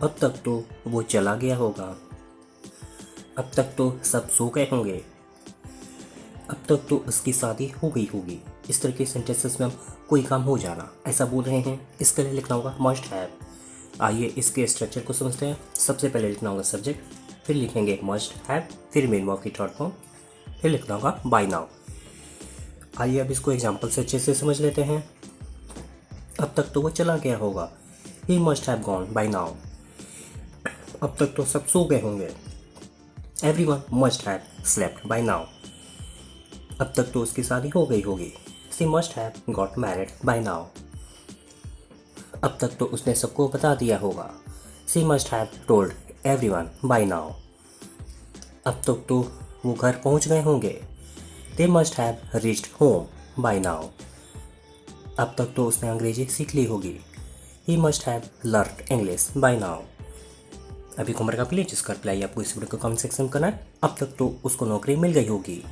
अब तक तो वो चला गया होगा। अब तक तो सब सो गए होंगे। अब तक तो उसकी शादी हो गई होगी। इस तरह के सेंटेंसेस में हम कोई काम हो जाना ऐसा बोल रहे हैं, इसके लिए लिखना होगा मस्ट हैव। आइए इसके स्ट्रक्चर को समझते हैं। सबसे पहले लिखना होगा सब्जेक्ट, फिर लिखेंगे मस्ट हैव, फिर मेन वर्ब की थर्ड फॉर्म, फिर लिखना होगा बाय नाउ। आइए अब इसको एग्जाम्पल से अच्छे से समझ लेते हैं। अब तक तो वो चला गया होगा। He must have gone by now. अब तक तो सब सो गए होंगे। Everyone must have slept by now. अब तक तो उसकी शादी हो गई होगी। She must have got married by now. अब तक तो उसने सबको बता दिया होगा। She must have told everyone by now. अब तक तो वो घर पहुंच गए होंगे। They must have reached home by now. अब तक तो उसने अंग्रेजी सीख ली होगी। ही must have learn English by now. अभी उम्र का प्लीज जिसका रिप्लाई आपको इस वीडियो को कमेंट सेक्शन में करना है। अब तक तो उसको नौकरी मिल गई होगी।